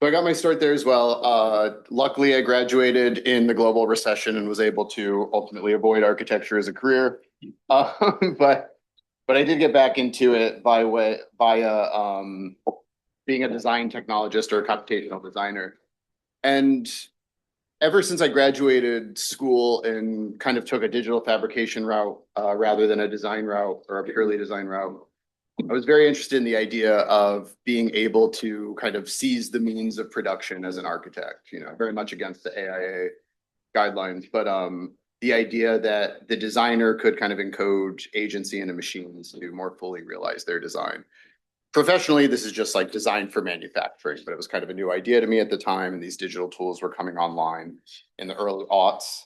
So I got my start there as well. Luckily, I graduated in the global recession and was able to ultimately avoid architecture as a career. Uh, but but I did get back into it via being a design technologist or a computational designer. And ever since I graduated school and kind of took a digital fabrication route rather than a design route or a purely design route, I was very interested in the idea of being able to kind of seize the means of production as an architect, very much against the AIA guidelines, but the idea that the designer could kind of encode agency into machines to more fully realize their design. Professionally, this is just like design for manufacturing, but it was kind of a new idea to me at the time, and these digital tools were coming online in the early aughts.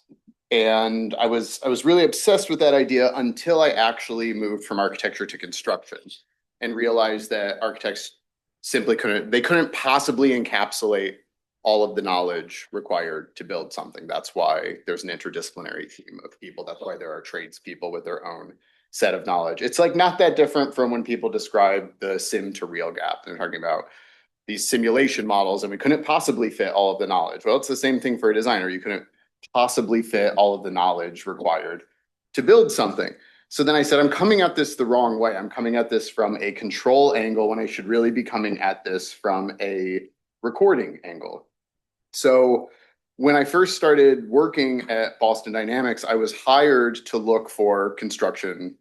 And I was really obsessed with that idea until I actually moved from architecture to construction and realized that architects simply couldn't possibly encapsulate all of the knowledge required to build something. That's why there's an interdisciplinary team of people. That's why there are tradespeople with their own set of knowledge. It's like not that different from when people describe the sim to real gap. They're talking about these simulation models and we couldn't possibly fit all of the knowledge. Well, it's the same thing for a designer. You couldn't possibly fit all of the knowledge required to build something. So then I said, I'm coming at this the wrong way. I'm coming at this from a control angle when I should really be coming at this from a recording angle. So when I first started working at Boston Dynamics, I was hired to look for construction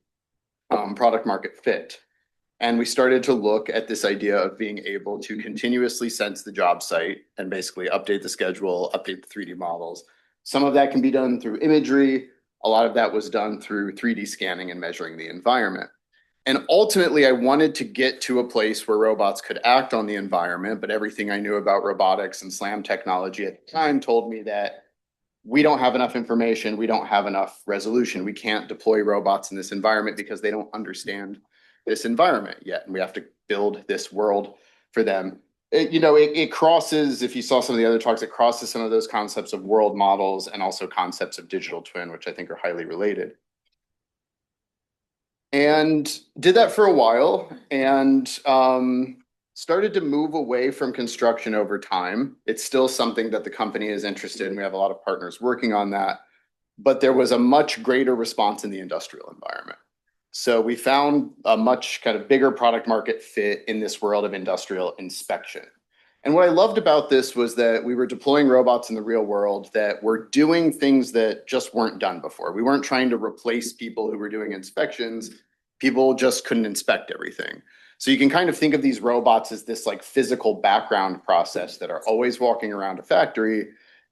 product market fit. And we started to look at this idea of being able to continuously sense the job site and basically update the schedule, update the 3D models. Some of that can be done through imagery. A lot of that was done through 3D scanning and measuring the environment. And ultimately, I wanted to get to a place where robots could act on the environment, but everything I knew about robotics and SLAM technology at the time told me that we don't have enough information, we don't have enough resolution. We can't deploy robots in this environment because they don't understand this environment yet. And we have to build this world for them. It crosses, if you saw some of the other talks, it crosses some of those concepts of world models and also concepts of digital twin, which I think are highly related. And did that for a while and started to move away from construction over time. It's still something that the company is interested in. We have a lot of partners working on that, but there was a much greater response in the industrial environment. So we found a much kind of bigger product market fit in this world of industrial inspection. And what I loved about this was that we were deploying robots in the real world that were doing things that just weren't done before. We weren't trying to replace people who were doing inspections. People just couldn't inspect everything. So you can kind of think of these robots as this like physical background process that are always walking around a factory,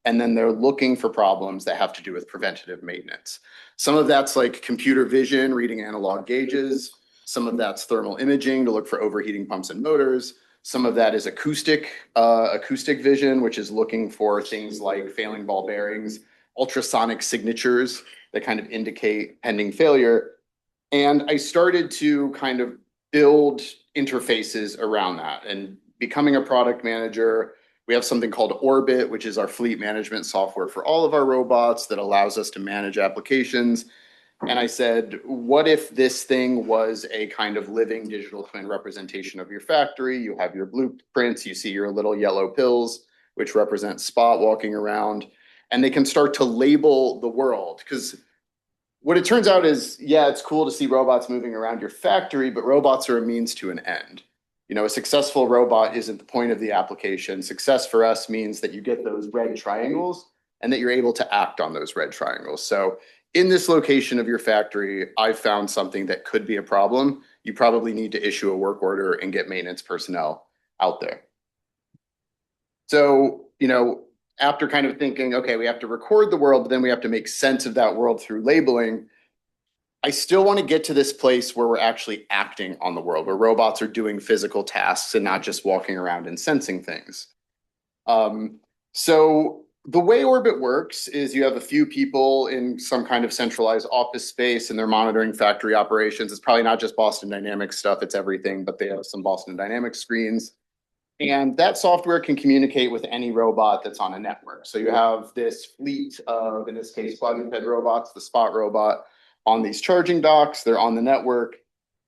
and then they're looking for problems that have to do with preventative maintenance. Some of that's like computer vision, reading analog gauges. Some of that's thermal imaging to look for overheating pumps and motors. Some of that is acoustic vision, which is looking for things like failing ball bearings, ultrasonic signatures that kind of indicate pending failure. And I started to kind of build interfaces around that. And becoming a product manager, we have something called Orbit, which is our fleet management software for all of our robots that allows us to manage applications. And I said, what if this thing was a kind of living digital twin representation of your factory? You have your blueprints, you see your little yellow pills, which represent Spot walking around, and they can start to label the world. Because what it turns out is, yeah, it's cool to see robots moving around your factory, but robots are a means to an end. A successful robot isn't the point of the application. Success for us means that you get those red triangles and that you're able to act on those red triangles. So in this location of your factory, I've found something that could be a problem. You probably need to issue a work order and get maintenance personnel out there. So, after kind of thinking, okay, we have to record the world, but then we have to make sense of that world through labeling. I still want to get to this place where we're actually acting on the world, where robots are doing physical tasks and not just walking around and sensing things. So the way Orbit works is you have a few people in some kind of centralized office space and they're monitoring factory operations. It's probably not just Boston Dynamics stuff, it's everything, but they have some Boston Dynamics screens. And that software can communicate with any robot that's on a network. So you have this fleet of, in this case, quadruped robots, the Spot robot, on these charging docks. They're on the network.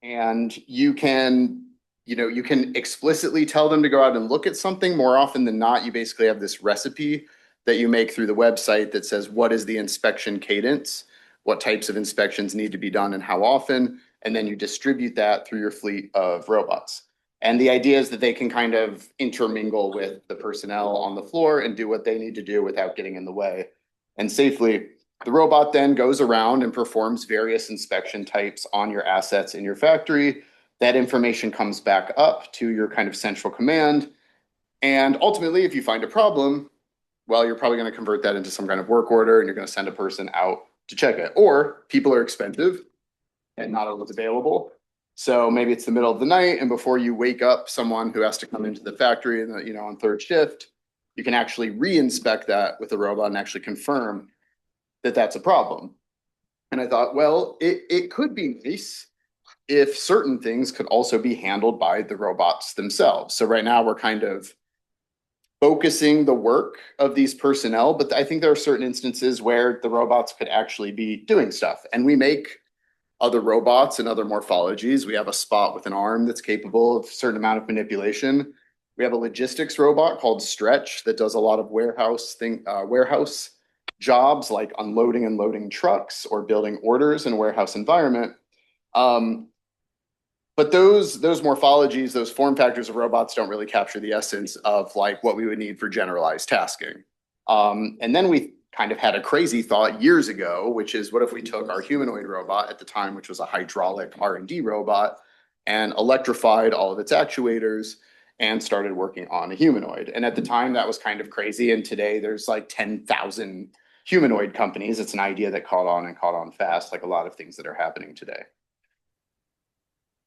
And you can you can explicitly tell them to go out and look at something. More often than not, you basically have this recipe that you make through the website that says what is the inspection cadence, what types of inspections need to be done and how often, and then you distribute that through your fleet of robots. And the idea is that they can kind of intermingle with the personnel on the floor and do what they need to do without getting in the way and safely. The robot then goes around and performs various inspection types on your assets in your factory. That information comes back up to your kind of central command. And ultimately, if you find a problem, well, you're probably going to convert that into some kind of work order and you're going to send a person out to check it. Or people are expensive and not always available. So maybe it's the middle of the night, and before you wake up someone who has to come into the factory and on third shift, you can actually re-inspect that with a robot and actually confirm that that's a problem. And I thought, well, it could be nice if certain things could also be handled by the robots themselves. So right now we're kind of focusing the work of these personnel, but I think there are certain instances where the robots could actually be doing stuff. And we make other robots and other morphologies. We have a spot with an arm that's capable of a certain amount of manipulation. We have a logistics robot called Stretch that does a lot of warehouse jobs like unloading and loading trucks or building orders in a warehouse environment. But those morphologies, those form factors of robots don't really capture the essence of like what we would need for generalized tasking. And then we kind of had a crazy thought years ago, which is what if we took our humanoid robot at the time, which was a hydraulic R&D robot, and electrified all of its actuators and started working on a humanoid. And at the time that was kind of crazy. And today there's like 10,000 humanoid companies. It's an idea that caught on fast, like a lot of things that are happening today.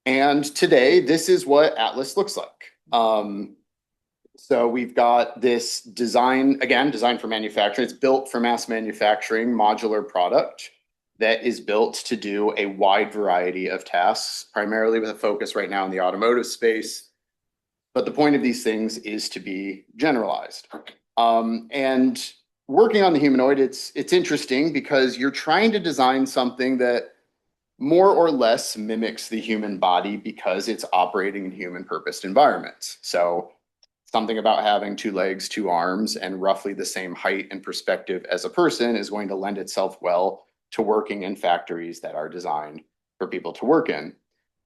And today, this is what Atlas looks like. So we've got this design, again, designed for manufacturing. It's built for mass manufacturing, modular product that is built to do a wide variety of tasks, primarily with a focus right now in the automotive space. But the point of these things is to be generalized. And working on the humanoid, it's interesting because you're trying to design something that more or less mimics the human body because it's operating in human purposed environments. So something about having 2 legs, 2 arms, and roughly the same height and perspective as a person is going to lend itself well to working in factories that are designed for people to work in.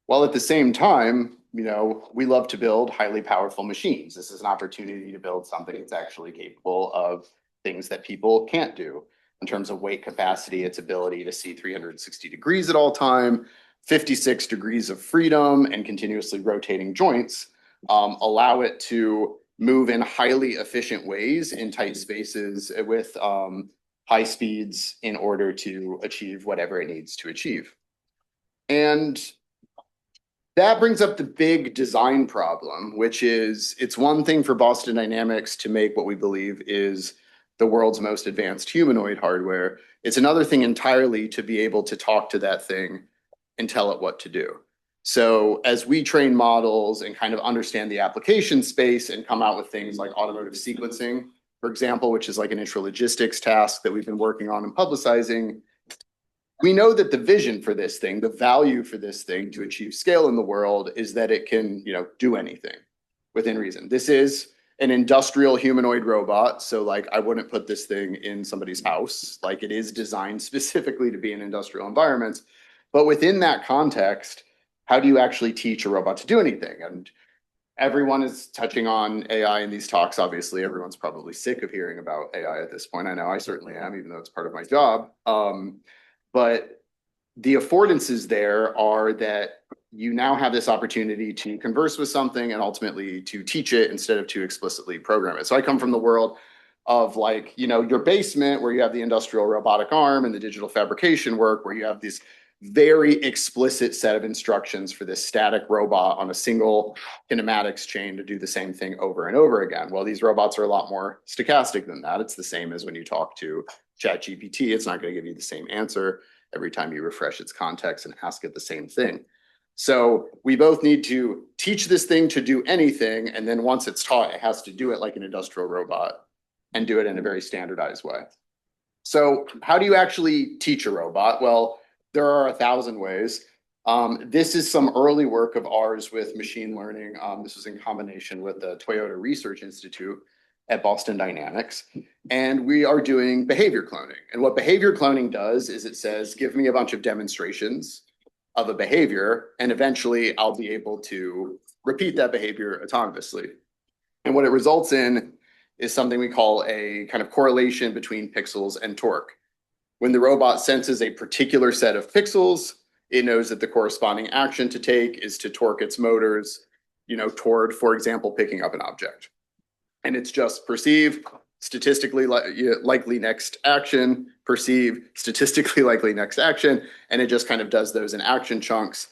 While at the same time, we love to build highly powerful machines. This is an opportunity to build something that's actually capable of things that people can't do in terms of weight capacity, its ability to see 360 degrees at all time, 56 degrees of freedom, and continuously rotating joints. Allow it to move in highly efficient ways in tight spaces with high speeds in order to achieve whatever it needs to achieve. And that brings up the big design problem, which is it's one thing for Boston Dynamics to make what we believe is the world's most advanced humanoid hardware. It's another thing entirely to be able to talk to that thing and tell it what to do. So as we train models and kind of understand the application space and come out with things like automotive sequencing, for example, which is like an intralogistics task that we've been working on and publicizing, we know that the vision for this thing, the value for this thing to achieve scale in the world is that it can, do anything within reason. This is an industrial humanoid robot. So like I wouldn't put this thing in somebody's house. Like it is designed specifically to be in industrial environments. But within that context, how do you actually teach a robot to do anything? And everyone is touching on AI in these talks. Obviously, everyone's probably sick of hearing about AI at this point. I know I certainly am, even though it's part of my job. But the affordances there are that you now have this opportunity to converse with something and ultimately to teach it instead of to explicitly program it. So I come from the world of like, your basement where you have the industrial robotic arm and the digital fabrication work where you have this very explicit set of instructions for this static robot on a single kinematics chain to do the same thing over and over again. Well, these robots are a lot more stochastic than that. It's the same as when you talk to ChatGPT. It's not going to give you the same answer every time you refresh its context and ask it the same thing. So we both need to teach this thing to do anything. And then once it's taught, it has to do it like an industrial robot and do it in a very standardized way. So how do you actually teach a robot? Well, there are 1,000 ways. This is some early work of ours with machine learning. This was in combination with the Toyota Research Institute at Boston Dynamics. And we are doing behavior cloning. And what behavior cloning does is it says, give me a bunch of demonstrations of a behavior, and eventually I'll be able to repeat that behavior autonomously. And what it results in is something we call a kind of correlation between pixels and torque. When the robot senses a particular set of pixels, it knows that the corresponding action to take is to torque its motors, toward, for example, picking up an object. And it's just perceive, statistically likely next action, perceive, statistically likely next action, and it just kind of does those in action chunks.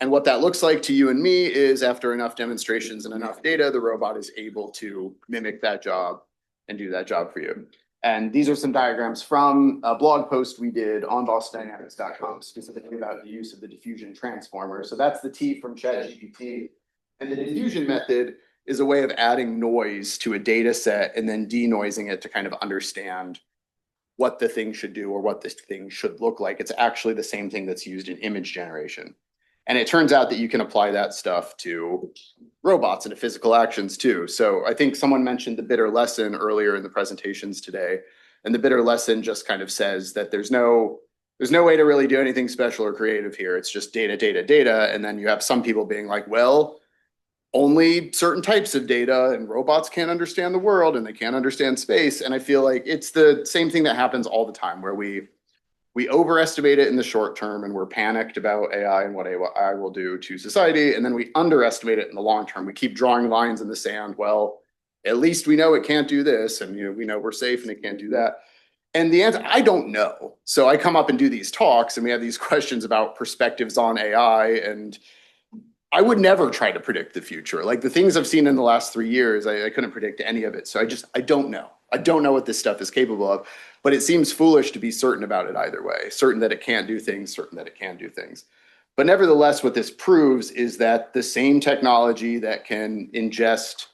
And what that looks like to you and me is after enough demonstrations and enough data, the robot is able to mimic that job and do that job for you. And these are some diagrams from a blog post we did on bostondynamics.com, specifically about the use of the diffusion transformer. So that's the T from ChatGPT. And the diffusion method is a way of adding noise to a data set and then denoising it to kind of understand what the thing should do or what this thing should look like. It's actually the same thing that's used in image generation. And it turns out that you can apply that stuff to robots and to physical actions too. So I think someone mentioned the bitter lesson earlier in the presentations today. And the bitter lesson just kind of says that there's no way to really do anything special or creative here. It's just data, data, data. And then you have some people being like, well, only certain types of data and robots can't understand the world and they can't understand space. And I feel like it's the same thing that happens all the time where we overestimate it in the short term and we're panicked about AI and what AI will do to society. And then we underestimate it in the long term. We keep drawing lines in the sand. Well, at least we know it can't do this. And we know we're safe and it can't do that. And the answer, I don't know. So I come up and do these talks and we have these questions about perspectives on AI, and I would never try to predict the future. Like the things I've seen in the last 3 years, I couldn't predict any of it. So I don't know. I don't know what this stuff is capable of, but it seems foolish to be certain about it either way, certain that it can't do things, certain that it can do things. But nevertheless, what this proves is that the same technology that can ingest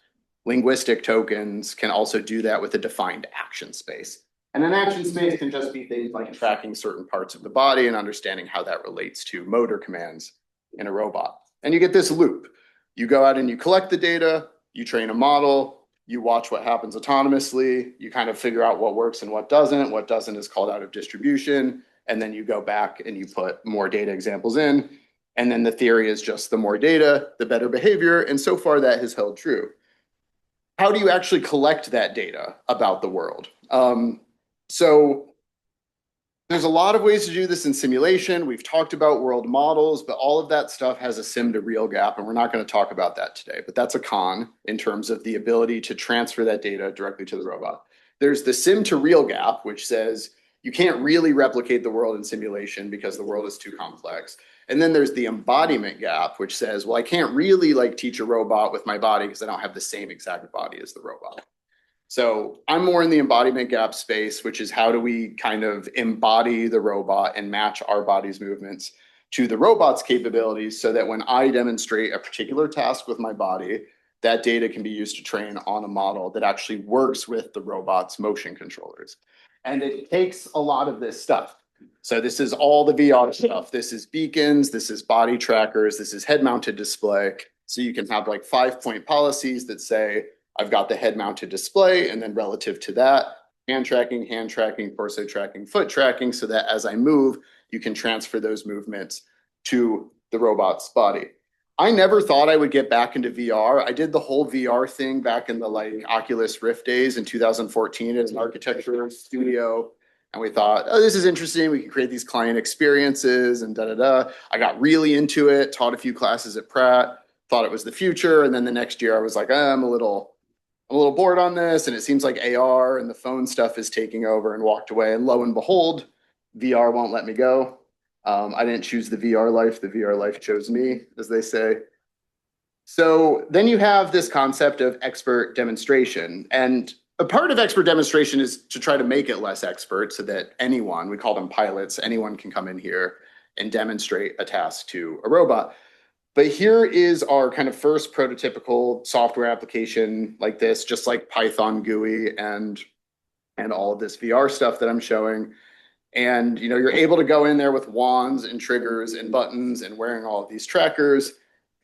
linguistic tokens can also do that with a defined action space. And an action space can just be things like tracking certain parts of the body and understanding how that relates to motor commands in a robot. And you get this loop. You go out and you collect the data, you train a model, you watch what happens autonomously, you kind of figure out what works and what doesn't is called out of distribution, and then you go back and you put more data examples in, and then the theory is just the more data, the better behavior, and so far that has held true. How do you actually collect that data about the world? So there's a lot of ways to do this in simulation. We've talked about world models, but all of that stuff has a sim to real gap, and we're not going to talk about that today, but that's a con in terms of the ability to transfer that data directly to the robot. There's the sim to real gap, which says you can't really replicate the world in simulation because the world is too complex. And then there's the embodiment gap, which says, well, I can't really teach a robot with my body because I don't have the same exact body as the robot. So I'm more in the embodiment gap space, which is how do we kind of embody the robot and match our body's movements to the robot's capabilities so that when I demonstrate a particular task with my body, that data can be used to train on a model that actually works with the robot's motion controllers. And it takes a lot of this stuff. So this is all the VR stuff. This is beacons, this is body trackers, this is head-mounted display. So you can have 5-point policies that say, I've got the head-mounted display, and then relative to that, hand tracking, torso tracking, foot tracking, so that as I move, you can transfer those movements to the robot's body. I never thought I would get back into VR. I did the whole VR thing back in the Oculus Rift days in 2014 as an architecture studio. And we thought, oh, this is interesting. We can create these client experiences and da-da-da. I got really into it, taught a few classes at Pratt, thought it was the future. And then the next year I was like, I'm a little bored on this, and it seems like AR and the phone stuff is taking over, and walked away. And lo and behold, VR won't let me go. I didn't choose the VR life. The VR life chose me, as they say. So then you have this concept of expert demonstration. And a part of expert demonstration is to try to make it less expert so that anyone, we call them pilots, anyone can come in here and demonstrate a task to a robot. But here is our kind of first prototypical software application like this, just like Python GUI and all of this VR stuff that I'm showing. And you're able to go in there with wands and triggers and buttons and wearing all of these trackers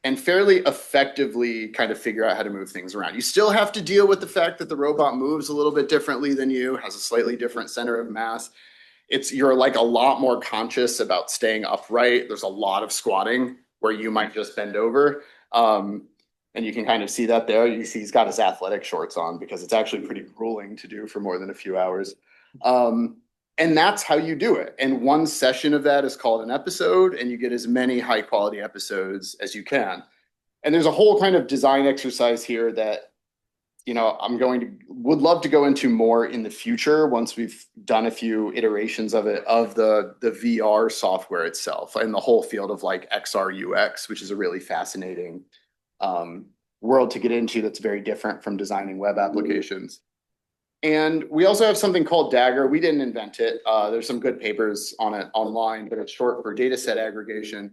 and fairly effectively kind of figure out how to move things around. You still have to deal with the fact that the robot moves a little bit differently than you, has a slightly different center of mass. You're like a lot more conscious about staying upright. There's a lot of squatting where you might just bend over. And you can kind of see that there. You see he's got his athletic shorts on because it's actually pretty grueling to do for more than a few hours. And that's how you do it. And one session of that is called an episode, and you get as many high quality episodes as you can. And there's a whole kind of design exercise here that would love to go into more in the future once we've done a few iterations of it, of the VR software itself and the whole field of like XR UX, which is a really fascinating world to get into that's very different from designing web applications. And we also have something called Dagger. We didn't invent it. There's some good papers on it online, but it's short for data set aggregation.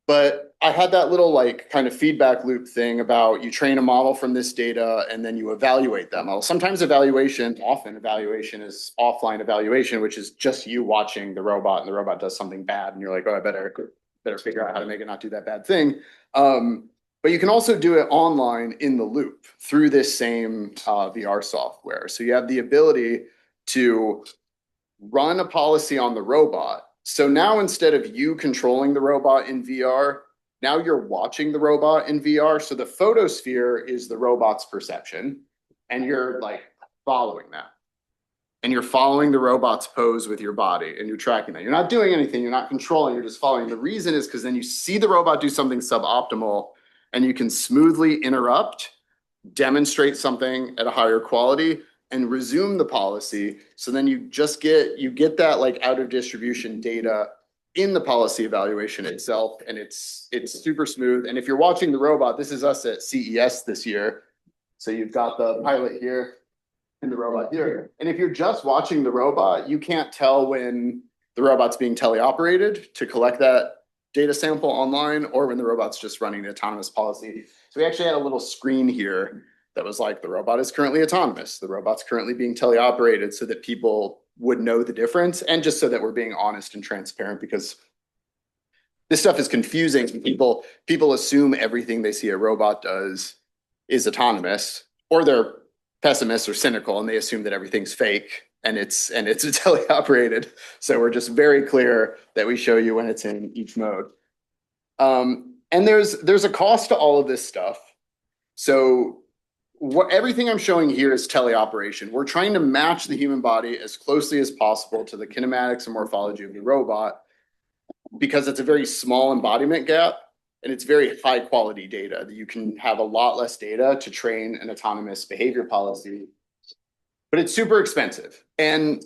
But I had that little like kind of feedback loop thing about you train a model from this data and then you evaluate that model. Often evaluation is offline evaluation, which is just you watching the robot and the robot does something bad and you're like, oh, I better figure out how to make it not do that bad thing. But you can also do it online in the loop through this same VR software. So you have the ability to run a policy on the robot. So now instead of you controlling the robot in VR, now you're watching the robot in VR. So the photosphere is the robot's perception, and you're like following that. And you're following the robot's pose with your body, and you're tracking that. You're not doing anything, you're not controlling, you're just following. The reason is because then you see the robot do something suboptimal, and you can smoothly interrupt, demonstrate something at a higher quality, and resume the policy. So then you get that like out of distribution data in the policy evaluation itself, and it's super smooth. And if you're watching the robot, this is us at CES this year. So you've got the pilot here and the robot here. And if you're just watching the robot, you can't tell when the robot's being teleoperated to collect that data sample online or when the robot's just running the autonomous policy. So we actually had a little screen here that was like, the robot is currently autonomous. The robot's currently being teleoperated so that people would know the difference, and just so that we're being honest and transparent, because this stuff is confusing. People assume everything they see a robot does is autonomous, or they're pessimists or cynical and they assume that everything's fake and it's teleoperated. So we're just very clear that we show you when it's in each mode. And there's a cost to all of this stuff. So everything I'm showing here is teleoperation. We're trying to match the human body as closely as possible to the kinematics and morphology of the robot, because it's a very small embodiment gap and it's very high quality data. You can have a lot less data to train an autonomous behavior policy, but it's super expensive. And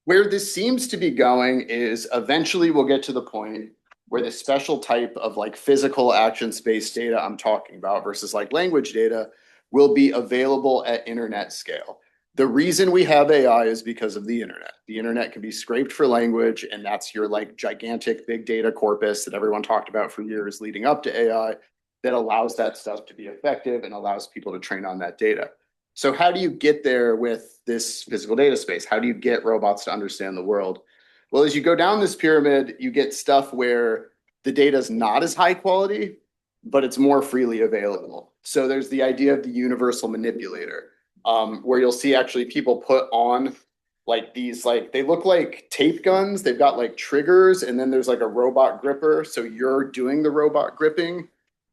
where this seems to be going is eventually we'll get to the point where the special type of like physical actions-based data I'm talking about versus like language data will be available at internet scale. The reason we have AI is because of the internet. The internet can be scraped for language, and that's your like gigantic big data corpus that everyone talked about for years leading up to AI that allows that stuff to be effective and allows people to train on that data. So how do you get there with this physical data space? How do you get robots to understand the world? Well, as you go down this pyramid, you get stuff where the data is not as high quality, but it's more freely available. So there's the idea of the universal manipulator, where you'll see actually people put on like these, like they look like tape guns. They've got like triggers, and then there's like a robot gripper. So you're doing the robot gripping.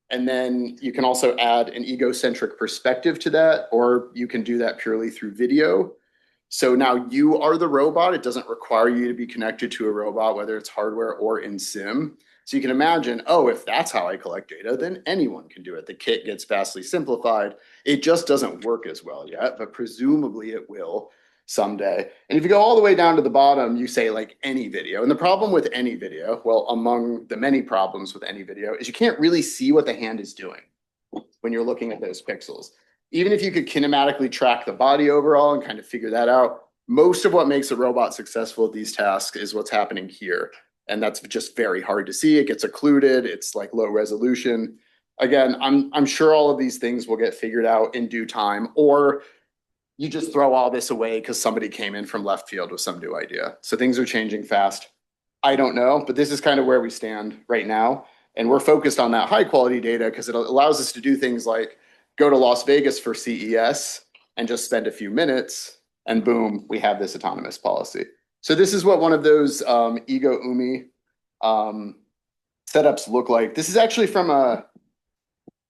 And then you can also add an egocentric perspective to that, or you can do that purely through video. So now you are the robot. It doesn't require you to be connected to a robot, whether it's hardware or in sim. So you can imagine, oh, if that's how I collect data, then anyone can do it. The kit gets vastly simplified. It just doesn't work as well yet, but presumably it will someday. And if you go all the way down to the bottom, you say like any video. And the problem with any video, well, among the many problems with any video, is you can't really see what the hand is doing when you're looking at those pixels. Even if you could kinematically track the body overall and kind of figure that out, most of what makes a robot successful at these tasks is what's happening here. And that's just very hard to see. It gets occluded. It's like low resolution. Again, I'm sure all of these things will get figured out in due time, or you just throw all this away because somebody came in from left field with some new idea. So things are changing fast. I don't know, but this is kind of where we stand right now. And we're focused on that high quality data because it allows us to do things like go to Las Vegas for CES and just spend a few minutes and boom, we have this autonomous policy. So this is what one of those Ego Umi setups look like. This is actually from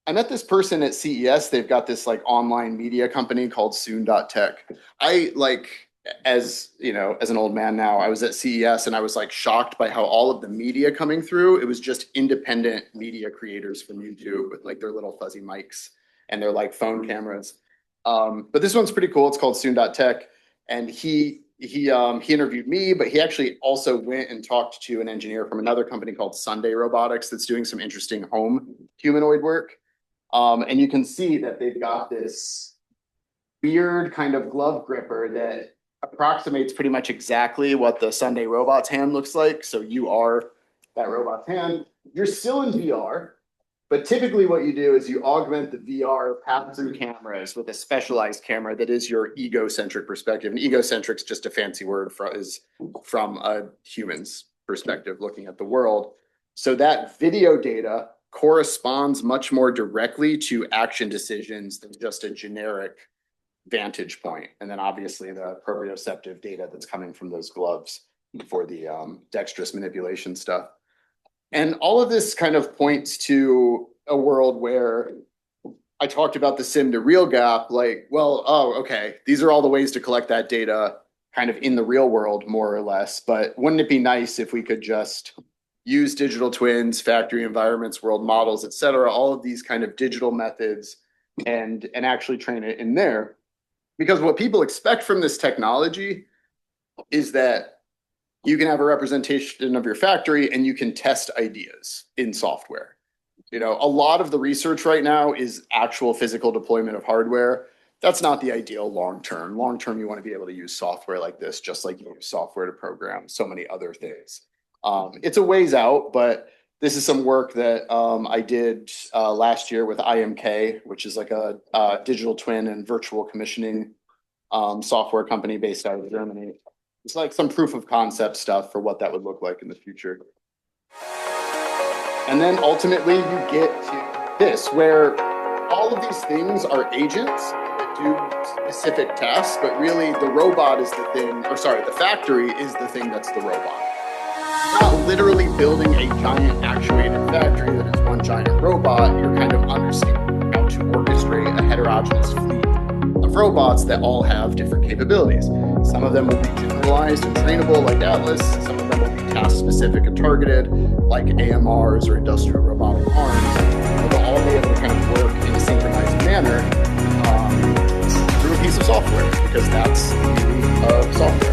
I met this person at CES. They've got this like online media company called Soon.tech. I like, as you know, as an old man now, I was at CES and I was like shocked by how all of the media coming through, it was just independent media creators from YouTube with like their little fuzzy mics and their like phone cameras. But this one's pretty cool. It's called Soon.tech. And he interviewed me, but he actually also went and talked to an engineer from another company called Sunday Robotics that's doing some interesting home humanoid work. And you can see that they've got this weird kind of glove gripper that approximates pretty much exactly what the Sunday robot's hand looks like. So you are that robot's hand. You're still in VR, but typically what you do is you augment the VR pass-through cameras with a specialized camera that is your egocentric perspective. And egocentric is just a fancy word from a human's perspective, looking at the world. So that video data corresponds much more directly to action decisions than just a generic vantage point. And then obviously the proprioceptive data that's coming from those gloves for the dexterous manipulation stuff. And all of this kind of points to a world where I talked about the sim to real gap, like, well, oh, okay, these are all the ways to collect that data kind of in the real world, more or less. But wouldn't it be nice if we could just use digital twins, factory environments, world models, et cetera, all of these kind of digital methods and actually train it in there? Because what people expect from this technology is that you can have a representation of your factory and you can test ideas in software. You know, a lot of the research right now is actual physical deployment of hardware. That's not the ideal long-term. Long-term, you want to be able to use software like this, just like you use software to program so many other things. It's a ways out, but this is some work that I did last year with IMK, which is like a digital twin and virtual commissioning software company based out of Germany. It's like some proof of concept stuff for what that would look like in the future. And then ultimately you get to this, where all of these things are agents that do specific tasks, but really the robot is the thing, or sorry, the factory is the thing that's the robot. You're not literally building a giant actuated factory that is one giant robot. You're kind of understanding how to orchestrate a heterogeneous fleet of robots that all have different capabilities. Some of them will be generalized and trainable like Atlas. Some of them will be task specific and targeted like AMRs or industrial robotic arms. They'll all be able to kind of work in a synchronized manner through a piece of software, because that's the beauty of software.